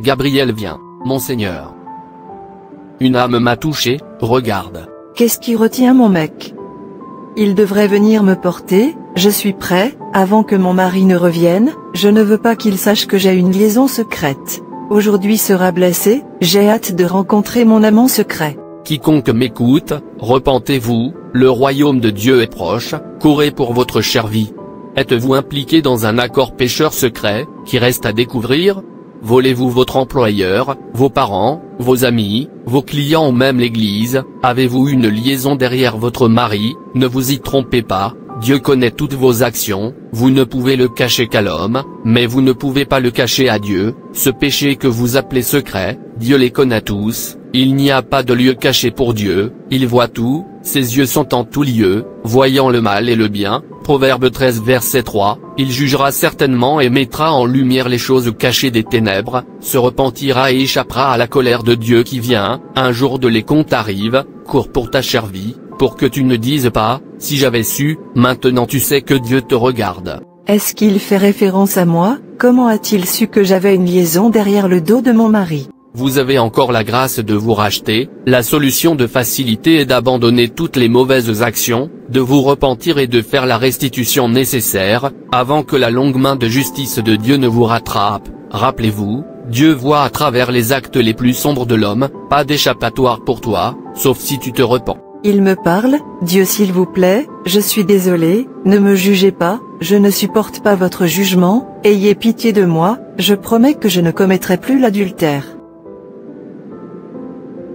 Gabriel vient, Monseigneur. Une âme m'a touché, regarde. Qu'est-ce qui retient mon mec? Il devrait venir me porter, je suis prêt, avant que mon mari ne revienne, je ne veux pas qu'il sache que j'ai une liaison secrète. Aujourd'hui sera blessé, j'ai hâte de rencontrer mon amant secret. Quiconque m'écoute, repentez-vous, le royaume de Dieu est proche, courez pour votre chère vie. Êtes-vous impliqué dans un accord pécheur secret, qui reste à découvrir? Volez-vous votre employeur, vos parents, vos amis, vos clients ou même l'église? Avez-vous une liaison derrière votre mari? Ne vous y trompez pas, Dieu connaît toutes vos actions, vous ne pouvez le cacher qu'à l'homme, mais vous ne pouvez pas le cacher à Dieu. Ce péché que vous appelez secret, Dieu les connaît tous, il n'y a pas de lieu caché pour Dieu, il voit tout, ses yeux sont en tout lieu, voyant le mal et le bien. Proverbe 13 verset 3, il jugera certainement et mettra en lumière les choses cachées des ténèbres, se repentira et échappera à la colère de Dieu qui vient. Un jour de les comptes arrive, cours pour ta chère vie, pour que tu ne dises pas, si j'avais su. Maintenant tu sais que Dieu te regarde. Est-ce qu'il fait référence à moi? Comment a-t-il su que j'avais une liaison derrière le dos de mon mari? Vous avez encore la grâce de vous racheter, la solution de facilité est d'abandonner toutes les mauvaises actions, de vous repentir et de faire la restitution nécessaire, avant que la longue main de justice de Dieu ne vous rattrape. Rappelez-vous, Dieu voit à travers les actes les plus sombres de l'homme, pas d'échappatoire pour toi, sauf si tu te repens. Il me parle, Dieu s'il vous plaît, je suis désolé, ne me jugez pas, je ne supporte pas votre jugement, ayez pitié de moi, je promets que je ne commettrai plus l'adultère.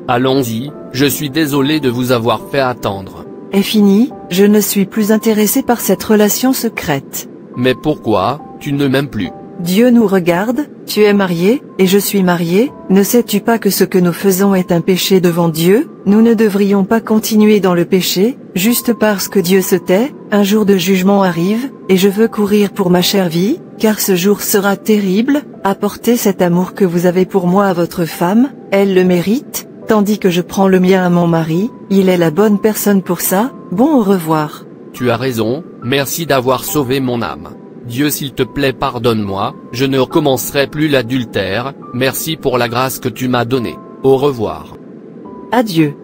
Allons-y, je suis désolé de vous avoir fait attendre. Est fini, je ne suis plus intéressé par cette relation secrète. Mais pourquoi, tu ne m'aimes plus? Dieu nous regarde, tu es marié, et je suis marié, ne sais-tu pas que ce que nous faisons est un péché devant Dieu? Nous ne devrions pas continuer dans le péché, juste parce que Dieu se tait. Un jour de jugement arrive, et je veux courir pour ma chère vie, car ce jour sera terrible. Apportez cet amour que vous avez pour moi à votre femme, elle le mérite. Tandis que je prends le mien à mon mari, il est la bonne personne pour ça. Bon, au revoir. Tu as raison, merci d'avoir sauvé mon âme. Dieu s'il te plaît pardonne-moi, je ne recommencerai plus l'adultère, merci pour la grâce que tu m'as donnée. Au revoir. Adieu.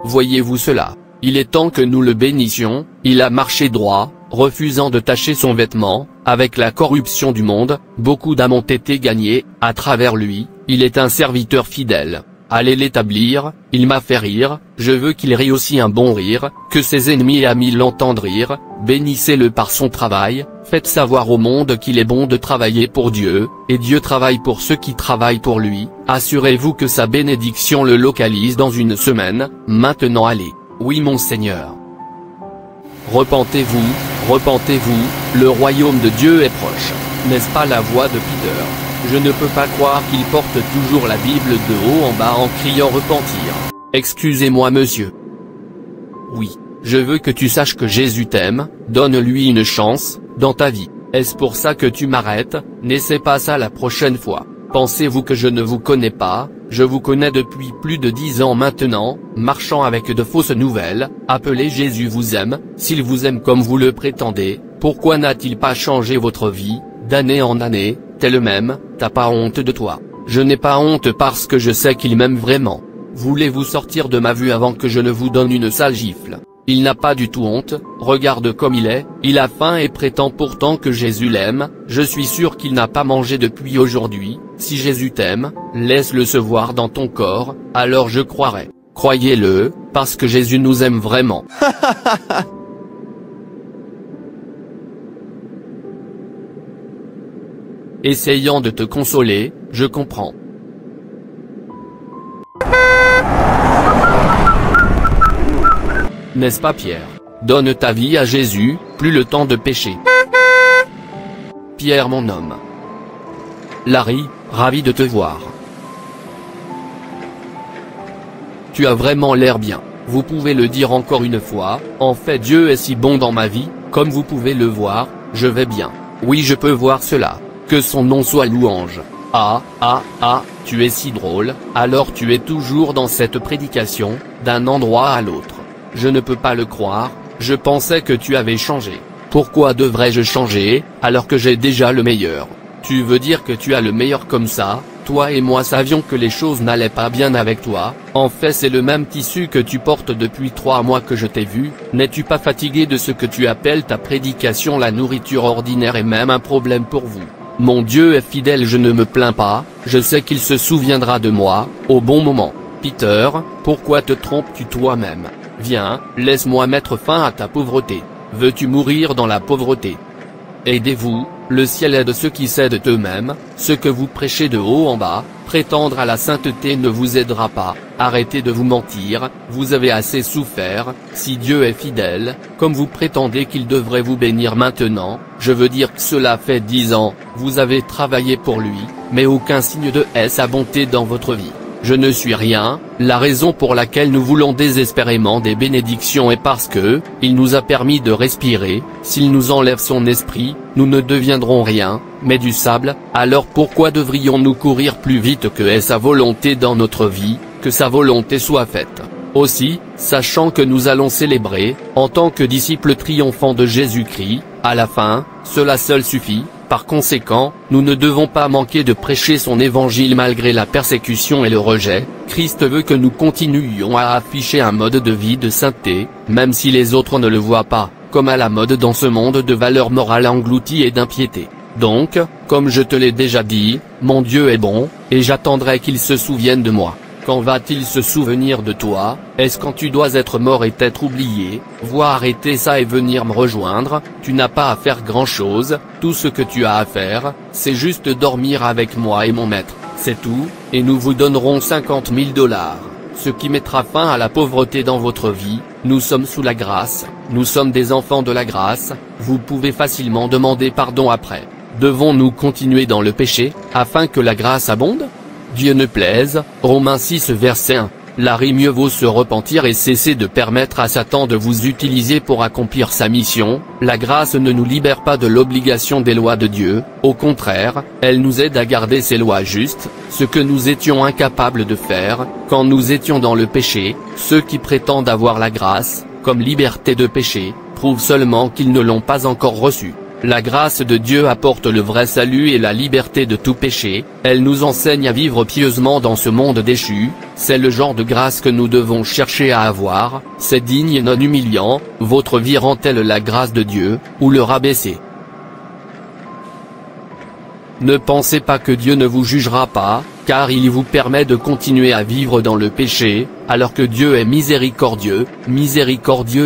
Voyez-vous cela? Il est temps que nous le bénissions, il a marché droit, refusant de tacher son vêtement. Avec la corruption du monde, beaucoup d'âmes ont été gagnées, à travers lui, il est un serviteur fidèle. Allez l'établir, il m'a fait rire, je veux qu'il rie aussi un bon rire, que ses ennemis et amis l'entendent rire, bénissez-le par son travail, faites savoir au monde qu'il est bon de travailler pour Dieu, et Dieu travaille pour ceux qui travaillent pour lui, assurez-vous que sa bénédiction le localise dans une semaine. Maintenant allez. Oui Monseigneur. Repentez-vous, le royaume de Dieu est proche. N'est-ce pas la voix de Peter? Je ne peux pas croire qu'il porte toujours la Bible de haut en bas en criant repentir. Excusez-moi monsieur. Oui, je veux que tu saches que Jésus t'aime, donne-lui une chance, dans ta vie. Est-ce pour ça que tu m'arrêtes? N'essaie pas ça la prochaine fois. Pensez-vous que je ne vous connais pas? Je vous connais depuis plus de 10 ans maintenant, marchant avec de fausses nouvelles. Appelez Jésus vous aime, s'il vous aime comme vous le prétendez, pourquoi n'a-t-il pas changé votre vie, d'année en année? T'es le même, t'as pas honte de toi. Je n'ai pas honte parce que je sais qu'il m'aime vraiment. Voulez-vous sortir de ma vue avant que je ne vous donne une sale gifle? Il n'a pas du tout honte, regarde comme il est, il a faim et prétend pourtant que Jésus l'aime. Je suis sûr qu'il n'a pas mangé depuis aujourd'hui. Si Jésus t'aime, laisse-le se voir dans ton corps, alors je croirai. Croyez-le, parce que Jésus nous aime vraiment. Essayant de te consoler, je comprends. N'est-ce pas Pierre? Donne ta vie à Jésus, plus le temps de pécher. Pierre mon homme. Larry, ravi de te voir. Tu as vraiment l'air bien. Vous pouvez le dire encore une fois, en fait Dieu est si bon dans ma vie, comme vous pouvez le voir, je vais bien. Oui je peux voir cela. Que son nom soit louange. Ah, tu es si drôle, alors tu es toujours dans cette prédication, d'un endroit à l'autre. Je ne peux pas le croire, je pensais que tu avais changé. Pourquoi devrais-je changer, alors que j'ai déjà le meilleur? Tu veux dire que tu as le meilleur comme ça? Toi et moi savions que les choses n'allaient pas bien avec toi. En fait c'est le même tissu que tu portes depuis 3 mois que je t'ai vu. N'es-tu pas fatigué de ce que tu appelles ta prédication? La nourriture ordinaire est même un problème pour vous. Mon Dieu est fidèle, je ne me plains pas, je sais qu'il se souviendra de moi, au bon moment. Peter, pourquoi te trompes-tu toi-même? Viens, laisse-moi mettre fin à ta pauvreté. Veux-tu mourir dans la pauvreté? Aidez-vous, le ciel aide ceux qui s'aident eux-mêmes. Ce que vous prêchez de haut en bas, prétendre à la sainteté ne vous aidera pas. Arrêtez de vous mentir, vous avez assez souffert. Si Dieu est fidèle, comme vous prétendez qu'il devrait vous bénir maintenant, je veux dire que cela fait 10 ans, vous avez travaillé pour lui, mais aucun signe de sa bonté dans votre vie. Je ne suis rien, la raison pour laquelle nous voulons désespérément des bénédictions est parce que, il nous a permis de respirer. S'il nous enlève son esprit, nous ne deviendrons rien, mais du sable. Alors pourquoi devrions-nous courir plus vite que sa volonté dans notre vie, que sa volonté soit faite? Aussi, sachant que nous allons célébrer, en tant que disciples triomphants de Jésus-Christ, à la fin, cela seul suffit. Par conséquent, nous ne devons pas manquer de prêcher son évangile malgré la persécution et le rejet. Christ veut que nous continuions à afficher un mode de vie de sainteté, même si les autres ne le voient pas, comme à la mode dans ce monde de valeurs morales englouties et d'impiété. Donc, comme je te l'ai déjà dit, mon Dieu est bon, et j'attendrai qu'il se souvienne de moi. Quand va-t-il se souvenir de toi? Est-ce quand tu dois être mort et t'être oublié? Vois arrêter ça et venir me rejoindre. Tu n'as pas à faire grand-chose, tout ce que tu as à faire, c'est juste dormir avec moi et mon maître, c'est tout, et nous vous donnerons 50 000 $. Ce qui mettra fin à la pauvreté dans votre vie. Nous sommes sous la grâce, nous sommes des enfants de la grâce, vous pouvez facilement demander pardon après. Devons-nous continuer dans le péché, afin que la grâce abonde? Dieu ne plaise, Romains 6 verset 1. Larry, mieux vaut se repentir et cesser de permettre à Satan de vous utiliser pour accomplir sa mission. La grâce ne nous libère pas de l'obligation des lois de Dieu, au contraire, elle nous aide à garder ses lois justes, ce que nous étions incapables de faire, quand nous étions dans le péché. Ceux qui prétendent avoir la grâce, comme liberté de péché, prouvent seulement qu'ils ne l'ont pas encore reçue. La grâce de Dieu apporte le vrai salut et la liberté de tout péché, elle nous enseigne à vivre pieusement dans ce monde déchu, c'est le genre de grâce que nous devons chercher à avoir, c'est digne et non humiliant. Votre vie rend-elle la grâce de Dieu, ou le rabaisser? Ne pensez pas que Dieu ne vous jugera pas, car il vous permet de continuer à vivre dans le péché, alors que Dieu est miséricordieux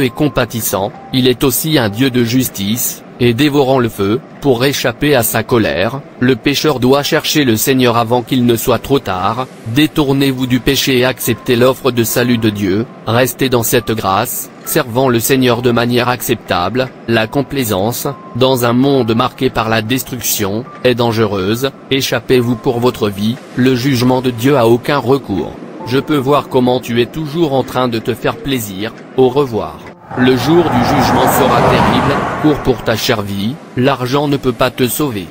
et compatissant. Il est aussi un Dieu de justice, et dévorant le feu. Pour échapper à sa colère, le pécheur doit chercher le Seigneur avant qu'il ne soit trop tard. Détournez-vous du péché et acceptez l'offre de salut de Dieu, restez dans cette grâce, servant le Seigneur de manière acceptable. La complaisance, dans un monde marqué par la destruction, est dangereuse. Échappez-vous pour votre vie, le jugement de Dieu a aucun recours. Je peux voir comment tu es toujours en train de te faire plaisir. Au revoir. Le jour du jugement sera terrible, cours pour ta chère vie, l'argent ne peut pas te sauver.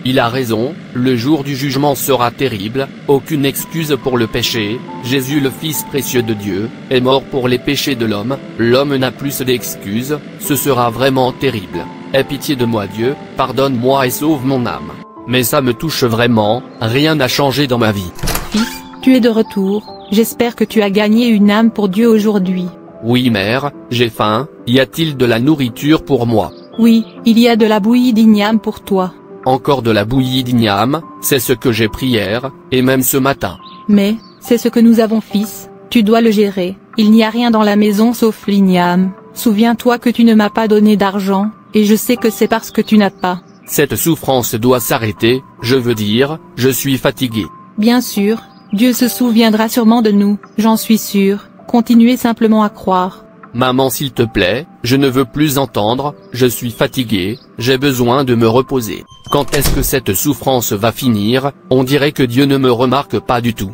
Il a raison, le jour du jugement sera terrible, aucune excuse pour le péché. Jésus le Fils précieux de Dieu, est mort pour les péchés de l'homme n'a plus d'excuses, ce sera vraiment terrible. Aie pitié de moi Dieu, pardonne-moi et sauve mon âme. Mais ça me touche vraiment, rien n'a changé dans ma vie. Fils, tu es de retour. J'espère que tu as gagné une âme pour Dieu aujourd'hui. Oui mère, j'ai faim, y a-t-il de la nourriture pour moi? Oui, il y a de la bouillie d'igname pour toi. Encore de la bouillie d'igname, c'est ce que j'ai pris hier, et même ce matin. Mais, c'est ce que nous avons fils, tu dois le gérer, il n'y a rien dans la maison sauf l'igname. Souviens-toi que tu ne m'as pas donné d'argent, et je sais que c'est parce que tu n'as pas. Cette souffrance doit s'arrêter, je veux dire, je suis fatigué. Bien sûr. Dieu se souviendra sûrement de nous, j'en suis sûr, continuez simplement à croire. Maman s'il te plaît, je ne veux plus entendre, je suis fatigué, j'ai besoin de me reposer. Quand est-ce que cette souffrance va finir? On dirait que Dieu ne me remarque pas du tout.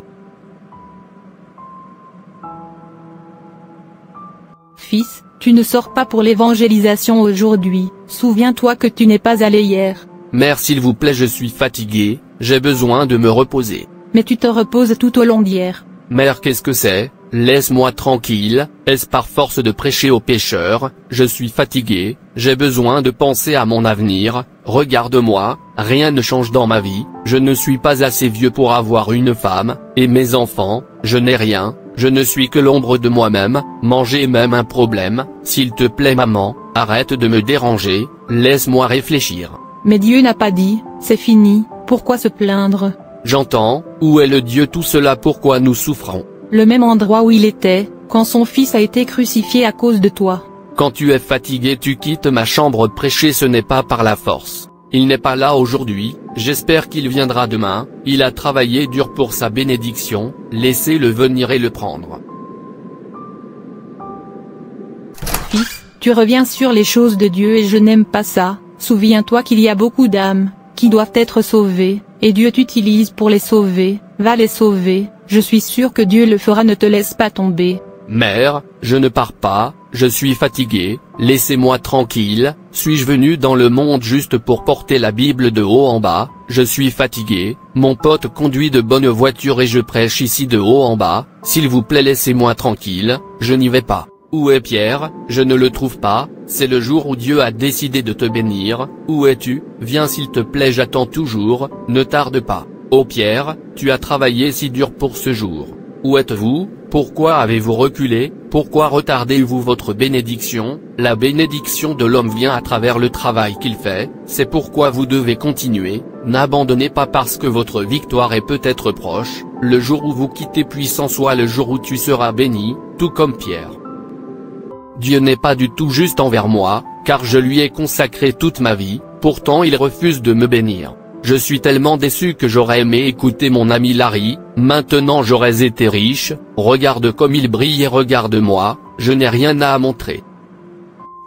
Fils, tu ne sors pas pour l'évangélisation aujourd'hui, souviens-toi que tu n'es pas allé hier. Mère s'il vous plaît, je suis fatigué, j'ai besoin de me reposer. Mais tu te reposes tout au long d'hier. Mère, qu'est-ce que c'est? Laisse-moi tranquille, est-ce par force de prêcher aux pécheurs? Je suis fatigué, j'ai besoin de penser à mon avenir, regarde-moi, rien ne change dans ma vie, je ne suis pas assez vieux pour avoir une femme, et mes enfants, je n'ai rien, je ne suis que l'ombre de moi-même, manger est même un problème, s'il te plaît maman, arrête de me déranger, laisse-moi réfléchir. Mais Dieu n'a pas dit, c'est fini, pourquoi se plaindre? J'entends, où est le Dieu tout cela, pourquoi nous souffrons? Le même endroit où il était, quand son fils a été crucifié à cause de toi. Quand tu es fatigué tu quittes ma chambre prêcher, ce n'est pas par la force. Il n'est pas là aujourd'hui, j'espère qu'il viendra demain, il a travaillé dur pour sa bénédiction, laissez-le venir et le prendre. Fils, tu reviens sur les choses de Dieu et je n'aime pas ça, souviens-toi qu'il y a beaucoup d'âmes, qui doivent être sauvées, et Dieu t'utilise pour les sauver, va les sauver, je suis sûr que Dieu le fera, ne te laisse pas tomber. Mère, je ne pars pas, je suis fatigué, laissez-moi tranquille, suis-je venu dans le monde juste pour porter la Bible de haut en bas? Je suis fatigué, mon pote conduit de bonne voiture et je prêche ici de haut en bas, s'il vous plaît laissez-moi tranquille, je n'y vais pas. Où est Pierre? Je ne le trouve pas, c'est le jour où Dieu a décidé de te bénir, où es-tu? Viens s'il te plaît, j'attends toujours, ne tarde pas. Oh Pierre, tu as travaillé si dur pour ce jour. Où êtes-vous? Pourquoi avez-vous reculé? Pourquoi retardez-vous votre bénédiction? La bénédiction de l'homme vient à travers le travail qu'il fait, c'est pourquoi vous devez continuer, n'abandonnez pas parce que votre victoire est peut-être proche, le jour où vous quittez puissant soit le jour où tu seras béni, tout comme Pierre. Dieu n'est pas du tout juste envers moi, car je lui ai consacré toute ma vie, pourtant il refuse de me bénir. Je suis tellement déçu que j'aurais aimé écouter mon ami Larry, maintenant j'aurais été riche, regarde comme il brille et regarde-moi, je n'ai rien à montrer.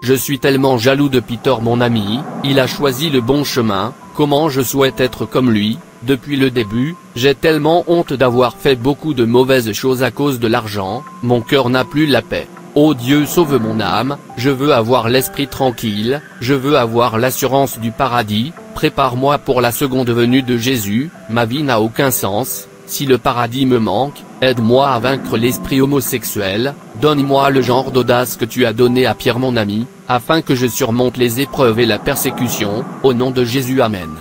Je suis tellement jaloux de Peter mon ami, il a choisi le bon chemin, comment je souhaite être comme lui, depuis le début, j'ai tellement honte d'avoir fait beaucoup de mauvaises choses à cause de l'argent, mon cœur n'a plus la paix. Oh Dieu sauve mon âme, je veux avoir l'esprit tranquille, je veux avoir l'assurance du paradis, prépare-moi pour la seconde venue de Jésus, ma vie n'a aucun sens, si le paradis me manque, aide-moi à vaincre l'esprit homosexuel, donne-moi le genre d'audace que tu as donné à Pierre mon ami, afin que je surmonte les épreuves et la persécution, au nom de Jésus amen.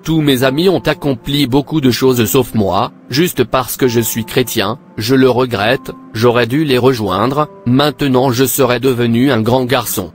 Tous mes amis ont accompli beaucoup de choses sauf moi, juste parce que je suis chrétien, je le regrette, j'aurais dû les rejoindre, maintenant je serais devenu un grand garçon.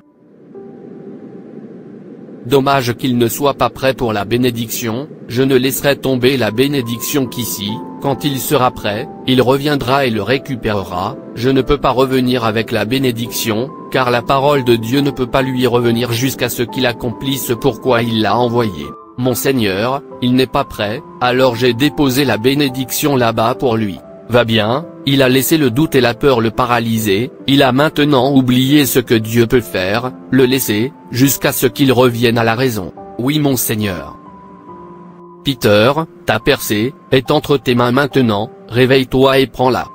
Dommage qu'il ne soit pas prêt pour la bénédiction, je ne laisserai tomber la bénédiction qu'ici, quand il sera prêt, il reviendra et le récupérera, je ne peux pas revenir avec la bénédiction, car la parole de Dieu ne peut pas lui revenir jusqu'à ce qu'il accomplisse pourquoi il l'a envoyé. Mon Seigneur, il n'est pas prêt, alors j'ai déposé la bénédiction là-bas pour lui. Va bien, il a laissé le doute et la peur le paralyser, il a maintenant oublié ce que Dieu peut faire, le laisser, jusqu'à ce qu'il revienne à la raison. Oui mon Seigneur. Peter, ta percée, est entre tes mains maintenant, réveille-toi et prends-la.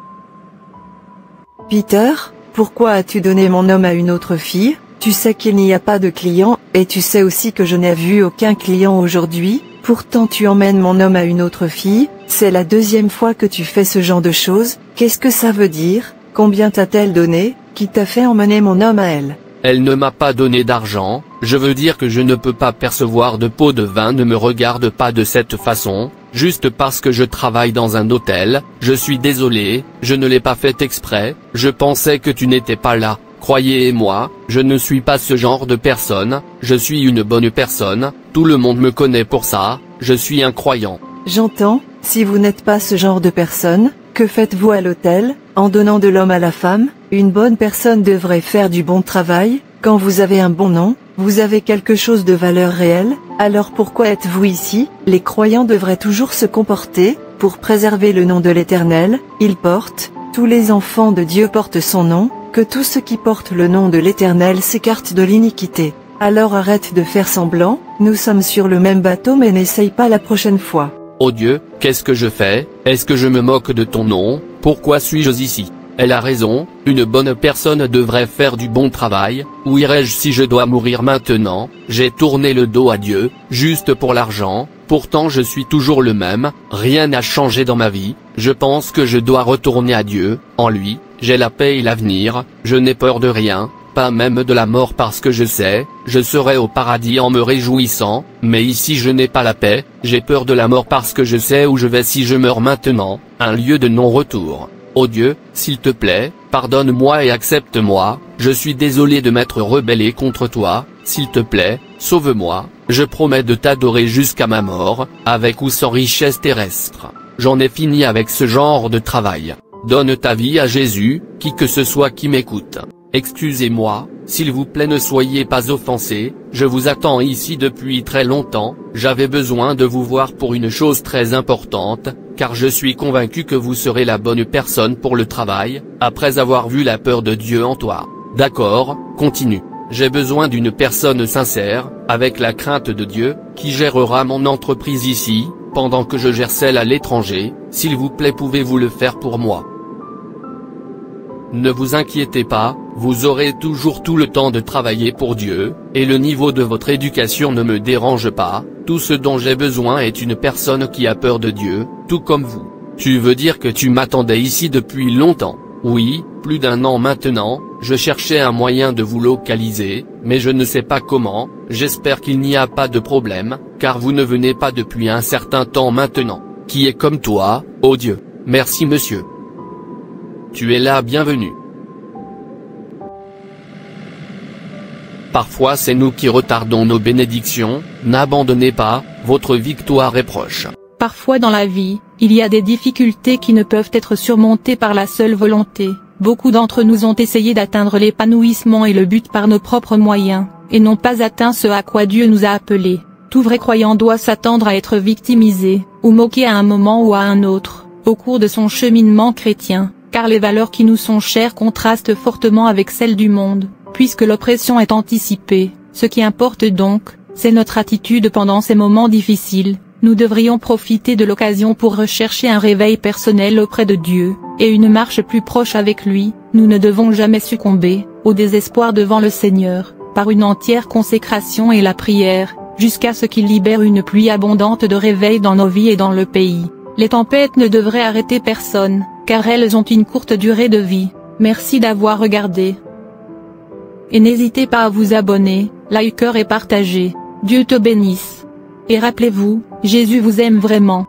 Peter, pourquoi as-tu donné mon homme à une autre fille? Tu sais qu'il n'y a pas de client, et tu sais aussi que je n'ai vu aucun client aujourd'hui, pourtant tu emmènes mon homme à une autre fille, c'est la deuxième fois que tu fais ce genre de choses, qu'est-ce que ça veut dire? Combien t'a-t-elle donné? Qui t'a fait emmener mon homme à elle? Elle ne m'a pas donné d'argent, je veux dire que je ne peux pas percevoir de pot de vin, ne me regarde pas de cette façon, juste parce que je travaille dans un hôtel, je suis désolé, je ne l'ai pas fait exprès, je pensais que tu n'étais pas là. Croyez-moi, je ne suis pas ce genre de personne, je suis une bonne personne, tout le monde me connaît pour ça, je suis un croyant. J'entends, si vous n'êtes pas ce genre de personne, que faites-vous à l'hôtel, en donnant de l'homme à la femme? Une bonne personne devrait faire du bon travail, quand vous avez un bon nom, vous avez quelque chose de valeur réelle, alors pourquoi êtes-vous ici? Les croyants devraient toujours se comporter, pour préserver le nom de l'Éternel, ils portent, tous les enfants de Dieu portent son nom, que tous ceux qui portent le nom de l'Éternel s'écartent de l'iniquité. Alors arrête de faire semblant, nous sommes sur le même bateau mais n'essaye pas la prochaine fois. Oh Dieu, qu'est-ce que je fais? Est-ce que je me moque de ton nom? Pourquoi suis-je ici? Elle a raison, une bonne personne devrait faire du bon travail, où irais-je si je dois mourir maintenant? J'ai tourné le dos à Dieu, juste pour l'argent, pourtant je suis toujours le même, rien n'a changé dans ma vie, je pense que je dois retourner à Dieu, en lui, j'ai la paix et l'avenir, je n'ai peur de rien, pas même de la mort parce que je sais, je serai au paradis en me réjouissant, mais ici je n'ai pas la paix, j'ai peur de la mort parce que je sais où je vais si je meurs maintenant, un lieu de non-retour. Ô Dieu, s'il te plaît, pardonne-moi et accepte-moi, je suis désolé de m'être rebellé contre toi, s'il te plaît, sauve-moi, je promets de t'adorer jusqu'à ma mort, avec ou sans richesse terrestre. J'en ai fini avec ce genre de travail. Donne ta vie à Jésus, qui que ce soit qui m'écoute. Excusez-moi, s'il vous plaît ne soyez pas offensés, je vous attends ici depuis très longtemps, j'avais besoin de vous voir pour une chose très importante, car je suis convaincu que vous serez la bonne personne pour le travail, après avoir vu la peur de Dieu en toi. D'accord, continue. J'ai besoin d'une personne sincère, avec la crainte de Dieu, qui gérera mon entreprise ici, pendant que je gère celle à l'étranger, s'il vous plaît pouvez-vous le faire pour moi? Ne vous inquiétez pas, vous aurez toujours tout le temps de travailler pour Dieu, et le niveau de votre éducation ne me dérange pas, tout ce dont j'ai besoin est une personne qui a peur de Dieu, tout comme vous. Tu veux dire que tu m'attendais ici depuis longtemps? Oui, plus d'1 an maintenant, je cherchais un moyen de vous localiser, mais je ne sais pas comment, j'espère qu'il n'y a pas de problème, car vous ne venez pas depuis un certain temps maintenant. Qui est comme toi, ô Dieu? Merci monsieur. Tu es là, bienvenue. Parfois c'est nous qui retardons nos bénédictions, n'abandonnez pas, votre victoire est proche. Parfois dans la vie, il y a des difficultés qui ne peuvent être surmontées par la seule volonté. Beaucoup d'entre nous ont essayé d'atteindre l'épanouissement et le but par nos propres moyens, et n'ont pas atteint ce à quoi Dieu nous a appelés. Tout vrai croyant doit s'attendre à être victimisé, ou moqué à un moment ou à un autre, au cours de son cheminement chrétien, car les valeurs qui nous sont chères contrastent fortement avec celles du monde, puisque l'oppression est anticipée. Ce qui importe donc, c'est notre attitude pendant ces moments difficiles. Nous devrions profiter de l'occasion pour rechercher un réveil personnel auprès de Dieu, et une marche plus proche avec lui. Nous ne devons jamais succomber au désespoir devant le Seigneur, par une entière consécration et la prière, jusqu'à ce qu'il libère une pluie abondante de réveil dans nos vies et dans le pays. Les tempêtes ne devraient arrêter personne, car elles ont une courte durée de vie. Merci d'avoir regardé. Et n'hésitez pas à vous abonner, liker et partager. Dieu te bénisse. Et rappelez-vous, Jésus vous aime vraiment.